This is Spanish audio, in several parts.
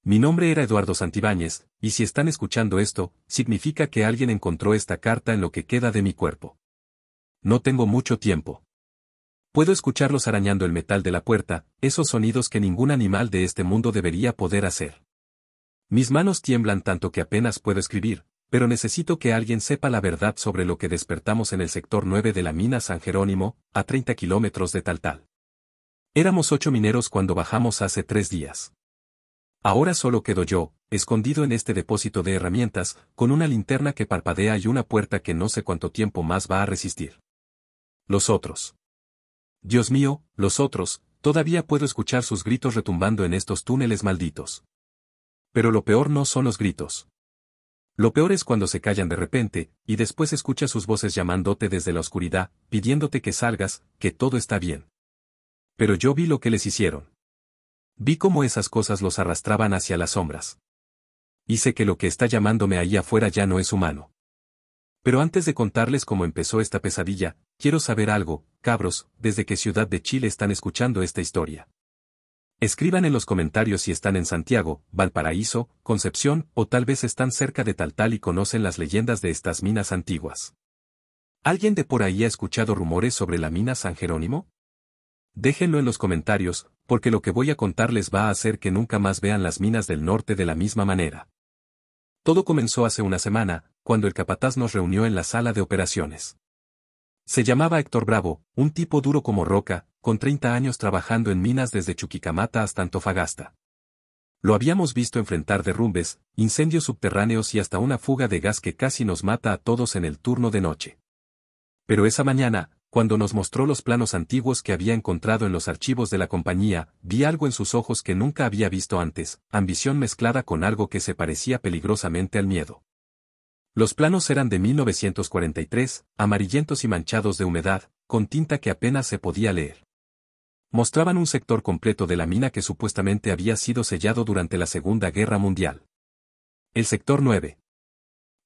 Mi nombre era Eduardo Santibáñez, y si están escuchando esto, significa que alguien encontró esta carta en lo que queda de mi cuerpo. No tengo mucho tiempo. Puedo escucharlos arañando el metal de la puerta, esos sonidos que ningún animal de este mundo debería poder hacer. Mis manos tiemblan tanto que apenas puedo escribir, pero necesito que alguien sepa la verdad sobre lo que despertamos en el sector 9 de la mina San Jerónimo, a 30 kilómetros de Taltal. Éramos 8 mineros cuando bajamos hace 3 días. Ahora solo quedo yo, escondido en este depósito de herramientas, con una linterna que parpadea y una puerta que no sé cuánto tiempo más va a resistir. Los otros. Dios mío, los otros, todavía puedo escuchar sus gritos retumbando en estos túneles malditos. Pero lo peor no son los gritos. Lo peor es cuando se callan de repente, y después escuchas sus voces llamándote desde la oscuridad, pidiéndote que salgas, que todo está bien. Pero yo vi lo que les hicieron. Vi cómo esas cosas los arrastraban hacia las sombras. Y sé que lo que está llamándome ahí afuera ya no es humano. Pero antes de contarles cómo empezó esta pesadilla, quiero saber algo, cabros, ¿desde qué ciudad de Chile están escuchando esta historia? Escriban en los comentarios si están en Santiago, Valparaíso, Concepción, o tal vez están cerca de Taltal y conocen las leyendas de estas minas antiguas. ¿Alguien de por ahí ha escuchado rumores sobre la mina San Jerónimo? Déjenlo en los comentarios, porque lo que voy a contarles va a hacer que nunca más vean las minas del norte de la misma manera. Todo comenzó hace una semana, cuando el capataz nos reunió en la sala de operaciones. Se llamaba Héctor Bravo, un tipo duro como roca, con 30 años trabajando en minas desde Chuquicamata hasta Antofagasta. Lo habíamos visto enfrentar derrumbes, incendios subterráneos y hasta una fuga de gas que casi nos mata a todos en el turno de noche. Pero esa mañana, cuando nos mostró los planos antiguos que había encontrado en los archivos de la compañía, vi algo en sus ojos que nunca había visto antes, ambición mezclada con algo que se parecía peligrosamente al miedo. Los planos eran de 1943, amarillentos y manchados de humedad, con tinta que apenas se podía leer. Mostraban un sector completo de la mina que supuestamente había sido sellado durante la Segunda Guerra Mundial. El sector 9.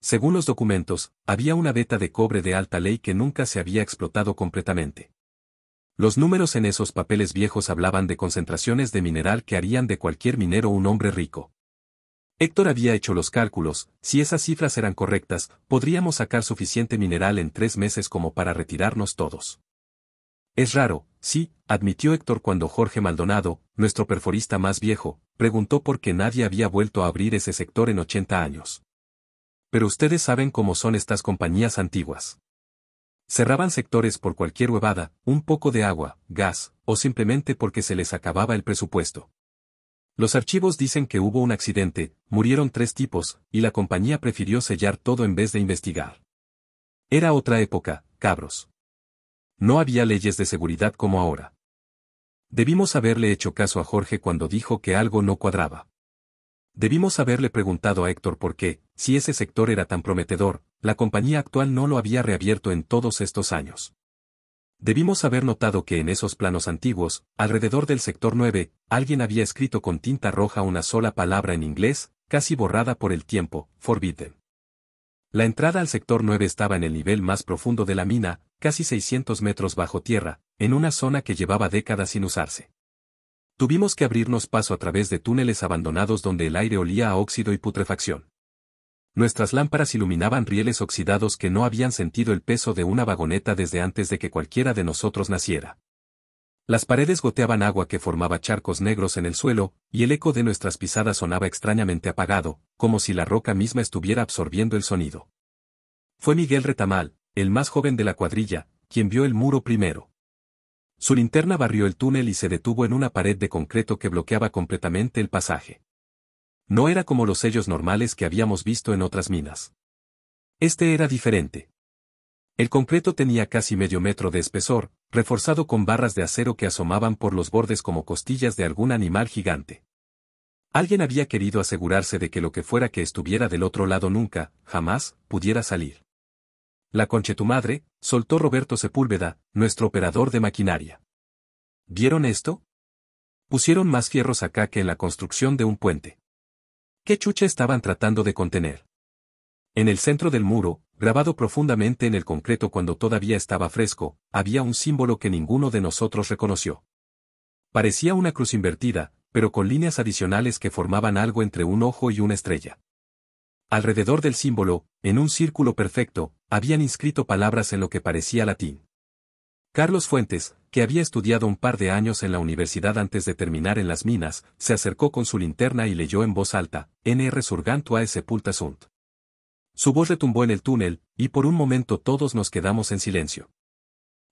Según los documentos, había una veta de cobre de alta ley que nunca se había explotado completamente. Los números en esos papeles viejos hablaban de concentraciones de mineral que harían de cualquier minero un hombre rico. Héctor había hecho los cálculos, si esas cifras eran correctas, podríamos sacar suficiente mineral en 3 meses como para retirarnos todos. Es raro, sí, admitió Héctor cuando Jorge Maldonado, nuestro perforista más viejo, preguntó por qué nadie había vuelto a abrir ese sector en 80 años. Pero ustedes saben cómo son estas compañías antiguas. Cerraban sectores por cualquier huevada, un poco de agua, gas, o simplemente porque se les acababa el presupuesto. Los archivos dicen que hubo un accidente, murieron 3 tipos, y la compañía prefirió sellar todo en vez de investigar. Era otra época, cabros. No había leyes de seguridad como ahora. Debimos haberle hecho caso a Jorge cuando dijo que algo no cuadraba. Debimos haberle preguntado a Héctor por qué, si ese sector era tan prometedor, la compañía actual no lo había reabierto en todos estos años. Debimos haber notado que en esos planos antiguos, alrededor del sector 9, alguien había escrito con tinta roja una sola palabra en inglés, casi borrada por el tiempo, Forbidden. La entrada al sector 9 estaba en el nivel más profundo de la mina, casi 600 metros bajo tierra, en una zona que llevaba décadas sin usarse. Tuvimos que abrirnos paso a través de túneles abandonados donde el aire olía a óxido y putrefacción. Nuestras lámparas iluminaban rieles oxidados que no habían sentido el peso de una vagoneta desde antes de que cualquiera de nosotros naciera. Las paredes goteaban agua que formaba charcos negros en el suelo, y el eco de nuestras pisadas sonaba extrañamente apagado, como si la roca misma estuviera absorbiendo el sonido. Fue Miguel Retamal, el más joven de la cuadrilla, quien vio el muro primero. Su linterna barrió el túnel y se detuvo en una pared de concreto que bloqueaba completamente el pasaje. No era como los sellos normales que habíamos visto en otras minas. Este era diferente. El concreto tenía casi medio metro de espesor, reforzado con barras de acero que asomaban por los bordes como costillas de algún animal gigante. Alguien había querido asegurarse de que lo que fuera que estuviera del otro lado nunca, jamás, pudiera salir. La conchetumadre, soltó Roberto Sepúlveda, nuestro operador de maquinaria. ¿Vieron esto? Pusieron más fierros acá que en la construcción de un puente. ¿Qué chucha estaban tratando de contener? En el centro del muro, grabado profundamente en el concreto cuando todavía estaba fresco, había un símbolo que ninguno de nosotros reconoció. Parecía una cruz invertida, pero con líneas adicionales que formaban algo entre un ojo y una estrella. Alrededor del símbolo, en un círculo perfecto, habían inscrito palabras en lo que parecía latín. Carlos Fuentes, que había estudiado un par de años en la universidad antes de terminar en las minas, se acercó con su linterna y leyó en voz alta, NR surgantua sepulta sunt. Su voz retumbó en el túnel, y por un momento todos nos quedamos en silencio.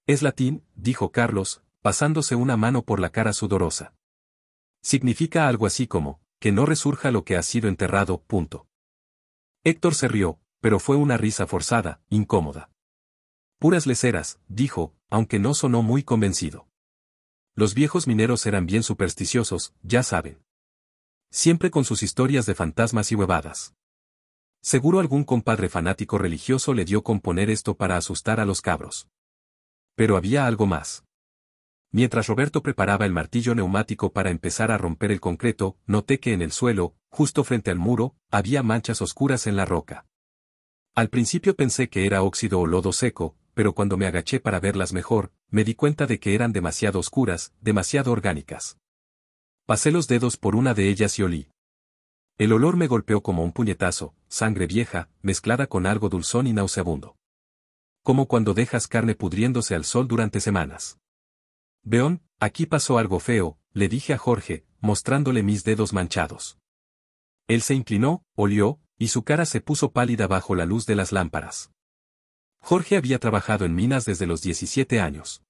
Es latín, dijo Carlos, pasándose una mano por la cara sudorosa. Significa algo así como, que no resurja lo que ha sido enterrado, punto. Héctor se rió, pero fue una risa forzada, incómoda. Puras leceras, dijo, aunque no sonó muy convencido. Los viejos mineros eran bien supersticiosos, ya saben. Siempre con sus historias de fantasmas y huevadas. Seguro algún compadre fanático religioso le dio con poner esto para asustar a los cabros. Pero había algo más. Mientras Roberto preparaba el martillo neumático para empezar a romper el concreto, noté que en el suelo, justo frente al muro, había manchas oscuras en la roca. Al principio pensé que era óxido o lodo seco, pero cuando me agaché para verlas mejor, me di cuenta de que eran demasiado oscuras, demasiado orgánicas. Pasé los dedos por una de ellas y olí. El olor me golpeó como un puñetazo, sangre vieja, mezclada con algo dulzón y nauseabundo. Como cuando dejas carne pudriéndose al sol durante semanas. Beón, aquí pasó algo feo, le dije a Jorge, mostrándole mis dedos manchados. Él se inclinó, olió, y su cara se puso pálida bajo la luz de las lámparas. Jorge había trabajado en minas desde los 17 años.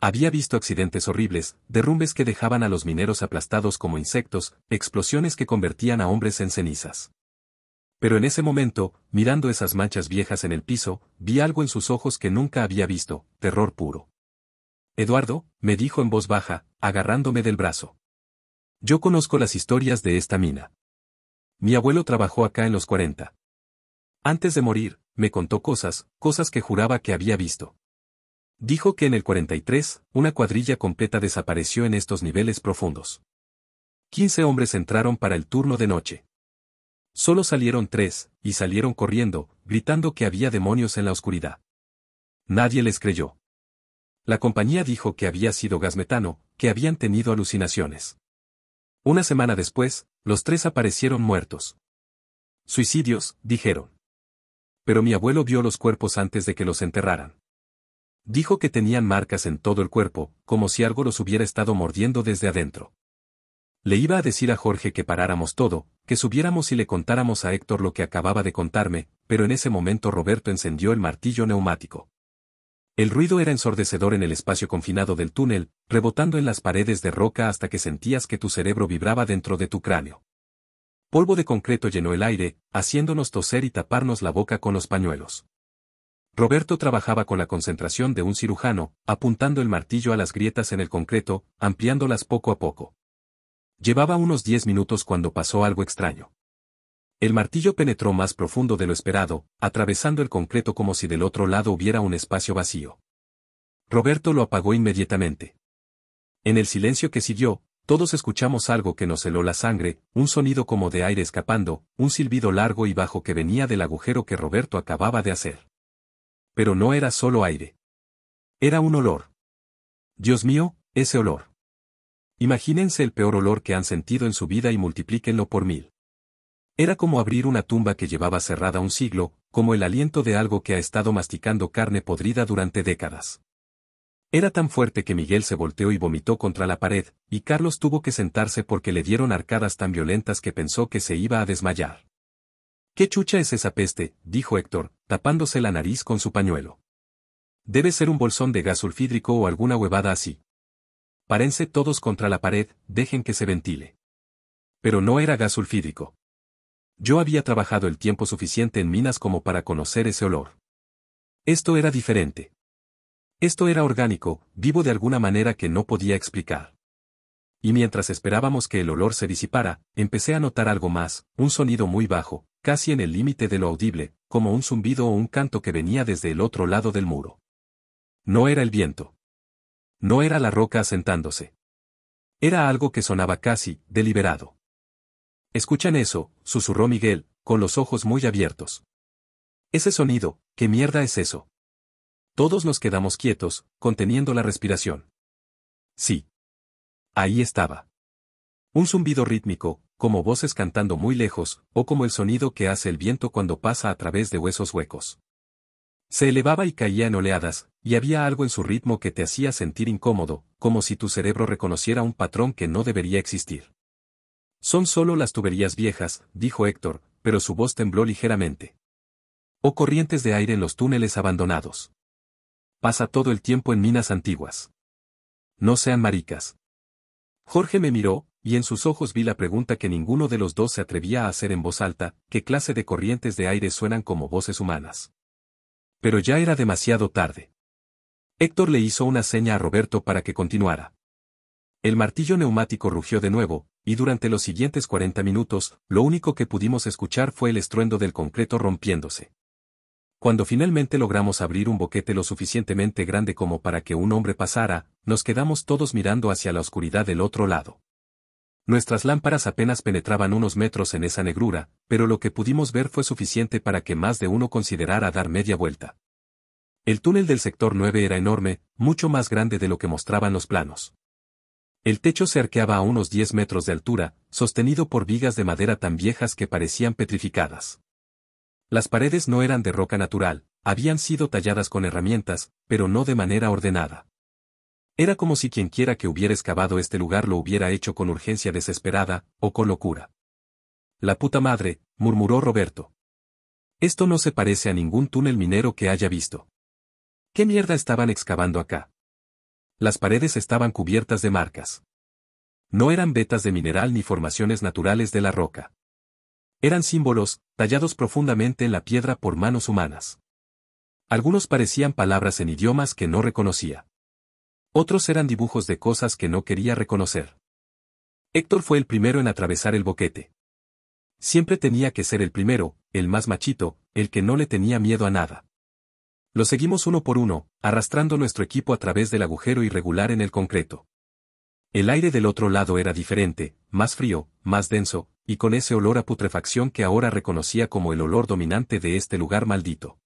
Había visto accidentes horribles, derrumbes que dejaban a los mineros aplastados como insectos, explosiones que convertían a hombres en cenizas. Pero en ese momento, mirando esas manchas viejas en el piso, vi algo en sus ojos que nunca había visto, terror puro. Eduardo, me dijo en voz baja, agarrándome del brazo. Yo conozco las historias de esta mina. Mi abuelo trabajó acá en los 40. Antes de morir, me contó cosas que juraba que había visto. Dijo que en el 43, una cuadrilla completa desapareció en estos niveles profundos. 15 hombres entraron para el turno de noche. Solo salieron 3, y salieron corriendo, gritando que había demonios en la oscuridad. Nadie les creyó. La compañía dijo que había sido gas metano, que habían tenido alucinaciones. Una semana después, los 3 aparecieron muertos. Suicidios, dijeron. Pero mi abuelo vio los cuerpos antes de que los enterraran. Dijo que tenían marcas en todo el cuerpo, como si algo los hubiera estado mordiendo desde adentro. Le iba a decir a Jorge que paráramos todo, que subiéramos y le contáramos a Héctor lo que acababa de contarme, pero en ese momento Roberto encendió el martillo neumático. El ruido era ensordecedor en el espacio confinado del túnel, rebotando en las paredes de roca hasta que sentías que tu cerebro vibraba dentro de tu cráneo. Polvo de concreto llenó el aire, haciéndonos toser y taparnos la boca con los pañuelos. Roberto trabajaba con la concentración de un cirujano, apuntando el martillo a las grietas en el concreto, ampliándolas poco a poco. Llevaba unos 10 minutos cuando pasó algo extraño. El martillo penetró más profundo de lo esperado, atravesando el concreto como si del otro lado hubiera un espacio vacío. Roberto lo apagó inmediatamente. En el silencio que siguió, todos escuchamos algo que nos heló la sangre, un sonido como de aire escapando, un silbido largo y bajo que venía del agujero que Roberto acababa de hacer. Pero no era solo aire. Era un olor. Dios mío, ese olor. Imagínense el peor olor que han sentido en su vida y multiplíquenlo por 1000. Era como abrir una tumba que llevaba cerrada un siglo, como el aliento de algo que ha estado masticando carne podrida durante décadas. Era tan fuerte que Miguel se volteó y vomitó contra la pared, y Carlos tuvo que sentarse porque le dieron arcadas tan violentas que pensó que se iba a desmayar. «¿Qué chucha es esa peste?», dijo Héctor, tapándose la nariz con su pañuelo. «Debe ser un bolsón de gas sulfídrico o alguna huevada así. Párense todos contra la pared, dejen que se ventile». Pero no era gas sulfídrico. Yo había trabajado el tiempo suficiente en minas como para conocer ese olor. Esto era diferente. Esto era orgánico, vivo de alguna manera que no podía explicar. Y mientras esperábamos que el olor se disipara, empecé a notar algo más, un sonido muy bajo, casi en el límite de lo audible, como un zumbido o un canto que venía desde el otro lado del muro. No era el viento. No era la roca asentándose. Era algo que sonaba casi, deliberado. «¿Escuchan eso?», susurró Miguel, con los ojos muy abiertos. «Ese sonido, ¿qué mierda es eso?». Todos nos quedamos quietos, conteniendo la respiración. Sí. Ahí estaba. Un zumbido rítmico, como voces cantando muy lejos, o como el sonido que hace el viento cuando pasa a través de huesos huecos. Se elevaba y caía en oleadas, y había algo en su ritmo que te hacía sentir incómodo, como si tu cerebro reconociera un patrón que no debería existir. Son solo las tuberías viejas, dijo Héctor, pero su voz tembló ligeramente. O corrientes de aire en los túneles abandonados. Pasa todo el tiempo en minas antiguas. No sean maricas. Jorge me miró, y en sus ojos vi la pregunta que ninguno de los dos se atrevía a hacer en voz alta: ¿qué clase de corrientes de aire suenan como voces humanas? Pero ya era demasiado tarde. Héctor le hizo una seña a Roberto para que continuara. El martillo neumático rugió de nuevo, y durante los siguientes 40 minutos, lo único que pudimos escuchar fue el estruendo del concreto rompiéndose. Cuando finalmente logramos abrir un boquete lo suficientemente grande como para que un hombre pasara, nos quedamos todos mirando hacia la oscuridad del otro lado. Nuestras lámparas apenas penetraban unos metros en esa negrura, pero lo que pudimos ver fue suficiente para que más de uno considerara dar media vuelta. El túnel del sector 9 era enorme, mucho más grande de lo que mostraban los planos. El techo se arqueaba a unos 10 metros de altura, sostenido por vigas de madera tan viejas que parecían petrificadas. Las paredes no eran de roca natural, habían sido talladas con herramientas, pero no de manera ordenada. Era como si quienquiera que hubiera excavado este lugar lo hubiera hecho con urgencia desesperada, o con locura. La puta madre, murmuró Roberto. Esto no se parece a ningún túnel minero que haya visto. ¿Qué mierda estaban excavando acá? Las paredes estaban cubiertas de marcas. No eran vetas de mineral ni formaciones naturales de la roca. Eran símbolos, tallados profundamente en la piedra por manos humanas. Algunos parecían palabras en idiomas que no reconocía. Otros eran dibujos de cosas que no quería reconocer. Héctor fue el primero en atravesar el boquete. Siempre tenía que ser el primero, el más machito, el que no le tenía miedo a nada. Lo seguimos uno por uno, arrastrando nuestro equipo a través del agujero irregular en el concreto. El aire del otro lado era diferente, más frío, más denso, y con ese olor a putrefacción que ahora reconocía como el olor dominante de este lugar maldito.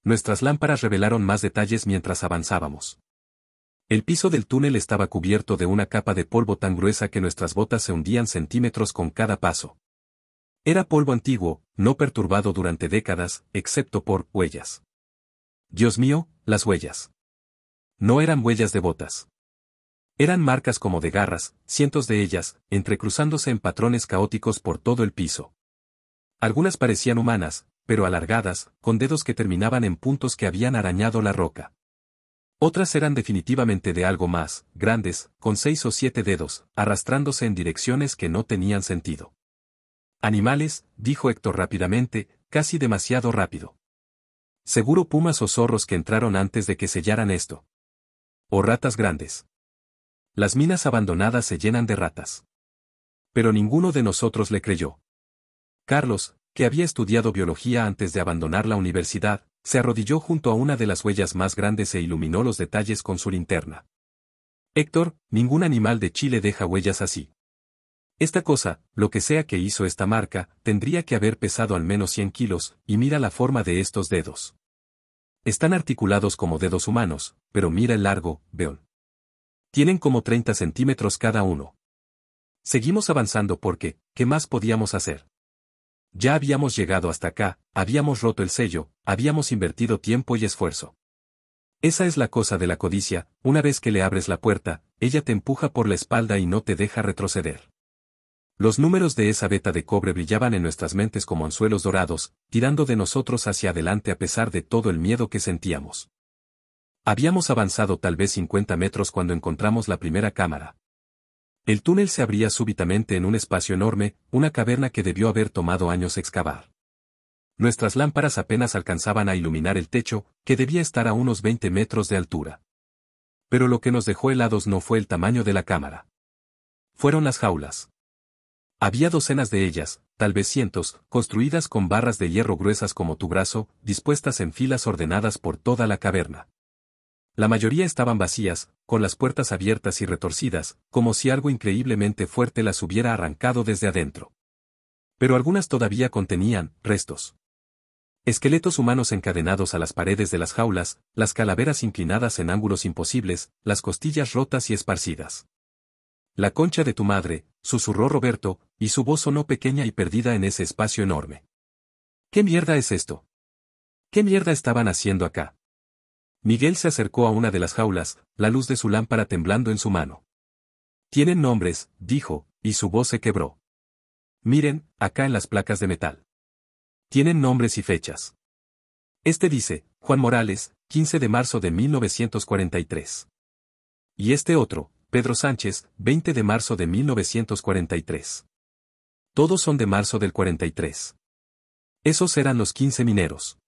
Nuestras lámparas revelaron más detalles mientras avanzábamos. El piso del túnel estaba cubierto de una capa de polvo tan gruesa que nuestras botas se hundían centímetros con cada paso. Era polvo antiguo, no perturbado durante décadas, excepto por huellas. Dios mío, las huellas. No eran huellas de botas. Eran marcas como de garras, cientos de ellas, entrecruzándose en patrones caóticos por todo el piso. Algunas parecían humanas, pero alargadas, con dedos que terminaban en puntos que habían arañado la roca. Otras eran definitivamente de algo más, grandes, con 6 o 7 dedos, arrastrándose en direcciones que no tenían sentido. Animales, dijo Héctor rápidamente, casi demasiado rápido. Seguro pumas o zorros que entraron antes de que sellaran esto. O ratas grandes. Las minas abandonadas se llenan de ratas. Pero ninguno de nosotros le creyó. Carlos, que había estudiado biología antes de abandonar la universidad, se arrodilló junto a una de las huellas más grandes e iluminó los detalles con su linterna. Héctor, ningún animal de Chile deja huellas así. Esta cosa, lo que sea que hizo esta marca, tendría que haber pesado al menos 100 kilos, y mira la forma de estos dedos. Están articulados como dedos humanos, pero mira el largo, Beón. Tienen como 30 centímetros cada uno. Seguimos avanzando porque, ¿qué más podíamos hacer? Ya habíamos llegado hasta acá, habíamos roto el sello, habíamos invertido tiempo y esfuerzo. Esa es la cosa de la codicia, una vez que le abres la puerta, ella te empuja por la espalda y no te deja retroceder. Los números de esa veta de cobre brillaban en nuestras mentes como anzuelos dorados, tirando de nosotros hacia adelante a pesar de todo el miedo que sentíamos. Habíamos avanzado tal vez 50 metros cuando encontramos la primera cámara. El túnel se abría súbitamente en un espacio enorme, una caverna que debió haber tomado años excavar. Nuestras lámparas apenas alcanzaban a iluminar el techo, que debía estar a unos 20 metros de altura. Pero lo que nos dejó helados no fue el tamaño de la cámara. Fueron las jaulas. Había docenas de ellas, tal vez cientos, construidas con barras de hierro gruesas como tu brazo, dispuestas en filas ordenadas por toda la caverna. La mayoría estaban vacías, con las puertas abiertas y retorcidas, como si algo increíblemente fuerte las hubiera arrancado desde adentro. Pero algunas todavía contenían restos. Esqueletos humanos encadenados a las paredes de las jaulas, las calaveras inclinadas en ángulos imposibles, las costillas rotas y esparcidas. La concha de tu madre, susurró Roberto, y su voz sonó pequeña y perdida en ese espacio enorme. ¿Qué mierda es esto? ¿Qué mierda estaban haciendo acá? Miguel se acercó a una de las jaulas, la luz de su lámpara temblando en su mano. Tienen nombres, dijo, y su voz se quebró. Miren, acá en las placas de metal. Tienen nombres y fechas. Este dice, Juan Morales, 15 de marzo de 1943. Y este otro, Pedro Sánchez, 20 de marzo de 1943. Todos son de marzo del 43. Esos eran los 15 mineros.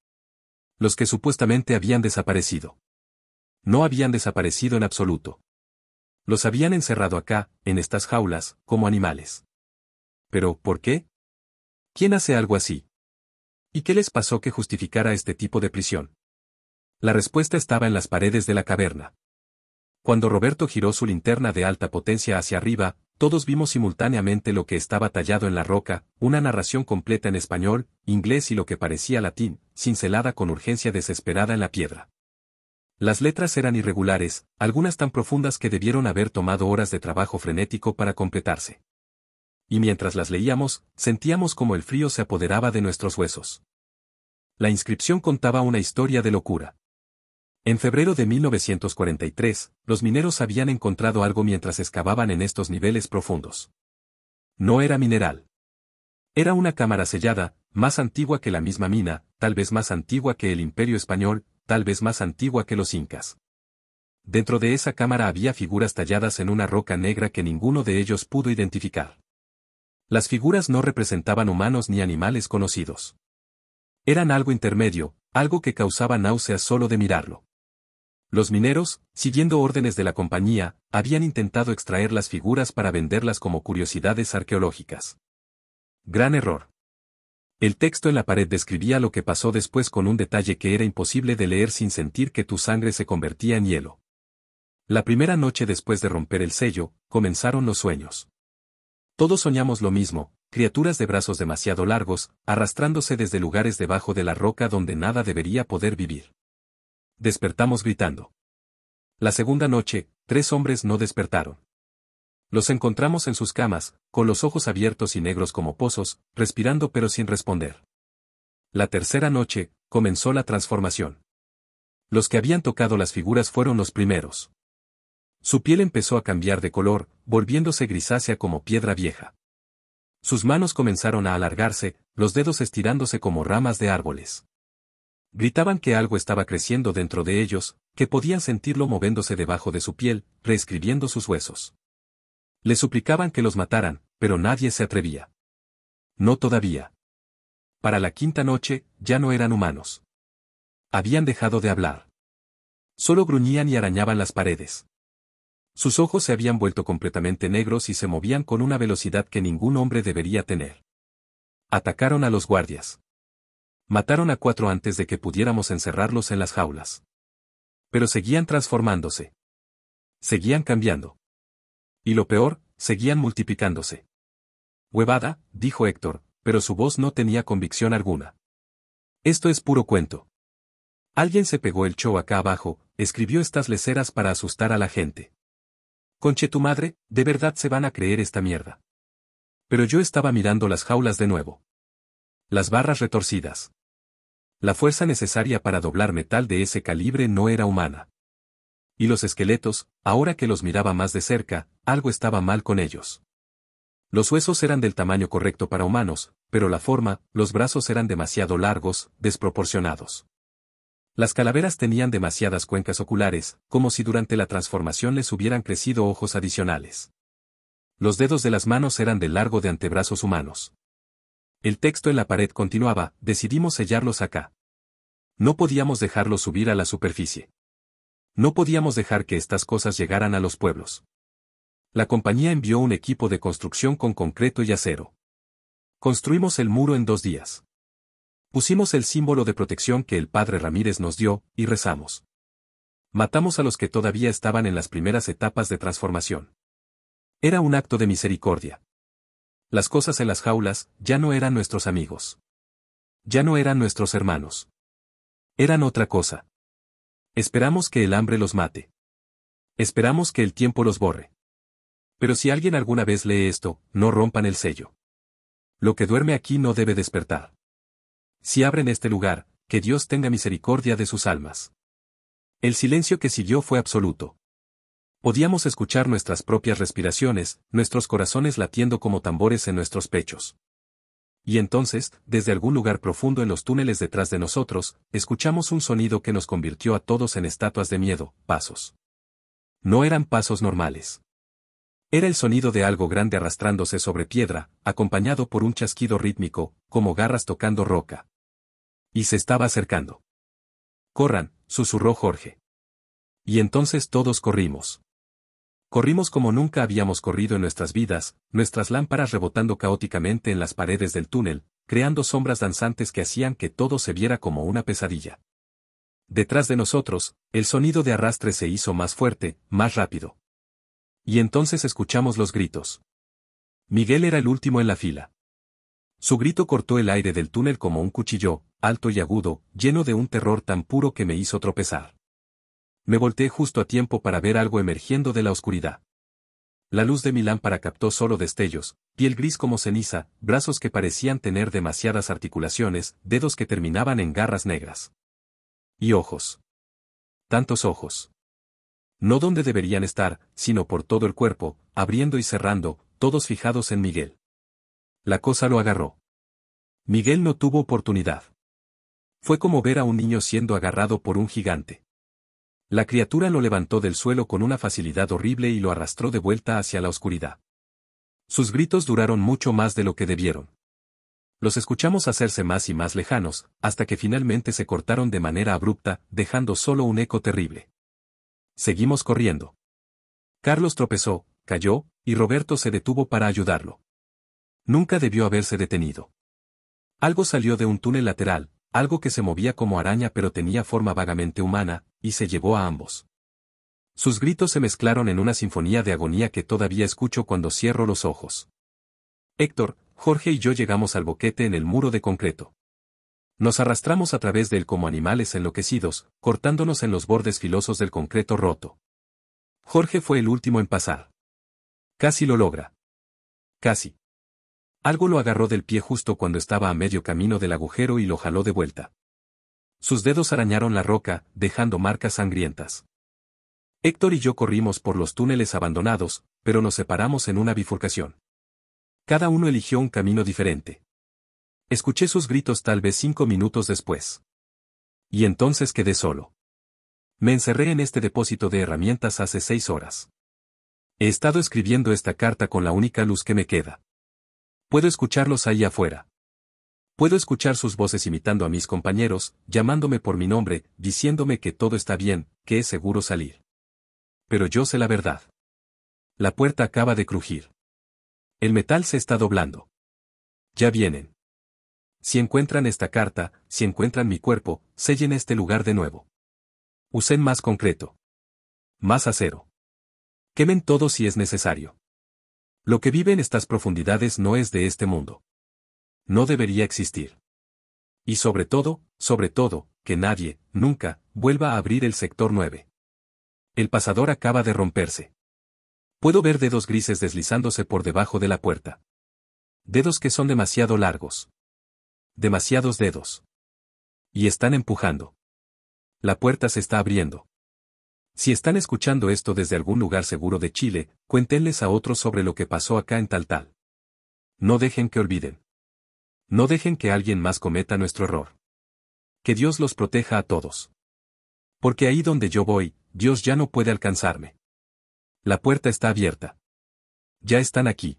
Los que supuestamente habían desaparecido. No habían desaparecido en absoluto. Los habían encerrado acá, en estas jaulas, como animales. ¿Pero por qué? ¿Quién hace algo así? ¿Y qué les pasó que justificara este tipo de prisión? La respuesta estaba en las paredes de la caverna. Cuando Roberto giró su linterna de alta potencia hacia arriba, todos vimos simultáneamente lo que estaba tallado en la roca, una narración completa en español, inglés y lo que parecía latín, cincelada con urgencia desesperada en la piedra. Las letras eran irregulares, algunas tan profundas que debieron haber tomado horas de trabajo frenético para completarse. Y mientras las leíamos, sentíamos como el frío se apoderaba de nuestros huesos. La inscripción contaba una historia de locura. En febrero de 1943, los mineros habían encontrado algo mientras excavaban en estos niveles profundos. No era mineral. Era una cámara sellada, más antigua que la misma mina, tal vez más antigua que el Imperio Español, tal vez más antigua que los incas. Dentro de esa cámara había figuras talladas en una roca negra que ninguno de ellos pudo identificar. Las figuras no representaban humanos ni animales conocidos. Eran algo intermedio, algo que causaba náuseas solo de mirarlo. Los mineros, siguiendo órdenes de la compañía, habían intentado extraer las figuras para venderlas como curiosidades arqueológicas. Gran error. El texto en la pared describía lo que pasó después con un detalle que era imposible de leer sin sentir que tu sangre se convertía en hielo. La primera noche después de romper el sello, comenzaron los sueños. Todos soñamos lo mismo, criaturas de brazos demasiado largos, arrastrándose desde lugares debajo de la roca donde nada debería poder vivir. Despertamos gritando. La segunda noche, 3 hombres no despertaron. Los encontramos en sus camas, con los ojos abiertos y negros como pozos, respirando pero sin responder. La tercera noche, comenzó la transformación. Los que habían tocado las figuras fueron los primeros. Su piel empezó a cambiar de color, volviéndose grisácea como piedra vieja. Sus manos comenzaron a alargarse, los dedos estirándose como ramas de árboles. Gritaban que algo estaba creciendo dentro de ellos, que podían sentirlo moviéndose debajo de su piel, reescribiendo sus huesos. Les suplicaban que los mataran, pero nadie se atrevía. No todavía. Para la quinta noche, ya no eran humanos. Habían dejado de hablar. Solo gruñían y arañaban las paredes. Sus ojos se habían vuelto completamente negros y se movían con una velocidad que ningún hombre debería tener. Atacaron a los guardias. Mataron a 4 antes de que pudiéramos encerrarlos en las jaulas. Pero seguían transformándose. Seguían cambiando. Y lo peor, seguían multiplicándose. Huevada, dijo Héctor, pero su voz no tenía convicción alguna. Esto es puro cuento. Alguien se pegó el show acá abajo, escribió estas leceras para asustar a la gente. Conche tu madre, de verdad se van a creer esta mierda. Pero yo estaba mirando las jaulas de nuevo. Las barras retorcidas. La fuerza necesaria para doblar metal de ese calibre no era humana. Y los esqueletos, ahora que los miraba más de cerca, algo estaba mal con ellos. Los huesos eran del tamaño correcto para humanos, pero la forma, los brazos eran demasiado largos, desproporcionados. Las calaveras tenían demasiadas cuencas oculares, como si durante la transformación les hubieran crecido ojos adicionales. Los dedos de las manos eran del largo de antebrazos humanos. El texto en la pared continuaba, decidimos sellarlos acá. No podíamos dejarlos subir a la superficie. No podíamos dejar que estas cosas llegaran a los pueblos. La compañía envió un equipo de construcción con concreto y acero. Construimos el muro en 2 días. Pusimos el símbolo de protección que el padre Ramírez nos dio, y rezamos. Matamos a los que todavía estaban en las primeras etapas de transformación. Era un acto de misericordia. Las cosas en las jaulas ya no eran nuestros amigos. Ya no eran nuestros hermanos. Eran otra cosa. Esperamos que el hambre los mate. Esperamos que el tiempo los borre. Pero si alguien alguna vez lee esto, no rompan el sello. Lo que duerme aquí no debe despertar. Si abren este lugar, que Dios tenga misericordia de sus almas. El silencio que siguió fue absoluto. Podíamos escuchar nuestras propias respiraciones, nuestros corazones latiendo como tambores en nuestros pechos. Y entonces, desde algún lugar profundo en los túneles detrás de nosotros, escuchamos un sonido que nos convirtió a todos en estatuas de miedo, pasos. No eran pasos normales. Era el sonido de algo grande arrastrándose sobre piedra, acompañado por un chasquido rítmico, como garras tocando roca. Y se estaba acercando. «Corran», susurró Jorge. Y entonces todos corrimos. Corrimos como nunca habíamos corrido en nuestras vidas, nuestras lámparas rebotando caóticamente en las paredes del túnel, creando sombras danzantes que hacían que todo se viera como una pesadilla. Detrás de nosotros, el sonido de arrastre se hizo más fuerte, más rápido. Y entonces escuchamos los gritos. Miguel era el último en la fila. Su grito cortó el aire del túnel como un cuchillo, alto y agudo, lleno de un terror tan puro que me hizo tropezar. Me volteé justo a tiempo para ver algo emergiendo de la oscuridad. La luz de mi lámpara captó solo destellos, piel gris como ceniza, brazos que parecían tener demasiadas articulaciones, dedos que terminaban en garras negras. Y ojos. Tantos ojos. No donde deberían estar, sino por todo el cuerpo, abriendo y cerrando, todos fijados en Miguel. La cosa lo agarró. Miguel no tuvo oportunidad. Fue como ver a un niño siendo agarrado por un gigante. La criatura lo levantó del suelo con una facilidad horrible y lo arrastró de vuelta hacia la oscuridad. Sus gritos duraron mucho más de lo que debieron. Los escuchamos hacerse más y más lejanos, hasta que finalmente se cortaron de manera abrupta, dejando solo un eco terrible. Seguimos corriendo. Carlos tropezó, cayó, y Roberto se detuvo para ayudarlo. Nunca debió haberse detenido. Algo salió de un túnel lateral, algo que se movía como araña pero tenía forma vagamente humana, y se llevó a ambos. Sus gritos se mezclaron en una sinfonía de agonía que todavía escucho cuando cierro los ojos. Héctor, Jorge y yo llegamos al boquete en el muro de concreto. Nos arrastramos a través de él como animales enloquecidos, cortándonos en los bordes filosos del concreto roto. Jorge fue el último en pasar. Casi lo logra. Casi. Algo lo agarró del pie justo cuando estaba a medio camino del agujero y lo jaló de vuelta. Sus dedos arañaron la roca, dejando marcas sangrientas. Héctor y yo corrimos por los túneles abandonados, pero nos separamos en una bifurcación. Cada uno eligió un camino diferente. Escuché sus gritos tal vez 5 minutos después. Y entonces quedé solo. Me encerré en este depósito de herramientas hace 6 horas. He estado escribiendo esta carta con la única luz que me queda. Puedo escucharlos ahí afuera. Puedo escuchar sus voces imitando a mis compañeros, llamándome por mi nombre, diciéndome que todo está bien, que es seguro salir. Pero yo sé la verdad. La puerta acaba de crujir. El metal se está doblando. Ya vienen. Si encuentran esta carta, si encuentran mi cuerpo, sellen este lugar de nuevo. Usen más concreto. Más acero. Quemen todo si es necesario. Lo que vive en estas profundidades no es de este mundo. No debería existir. Y sobre todo, que nadie, nunca, vuelva a abrir el sector 9. El pasador acaba de romperse. Puedo ver dedos grises deslizándose por debajo de la puerta. Dedos que son demasiado largos. Demasiados dedos. Y están empujando. La puerta se está abriendo. Si están escuchando esto desde algún lugar seguro de Chile, cuéntenles a otros sobre lo que pasó acá en Taltal. No dejen que olviden. No dejen que alguien más cometa nuestro error. Que Dios los proteja a todos. Porque ahí donde yo voy, Dios ya no puede alcanzarme. La puerta está abierta. Ya están aquí.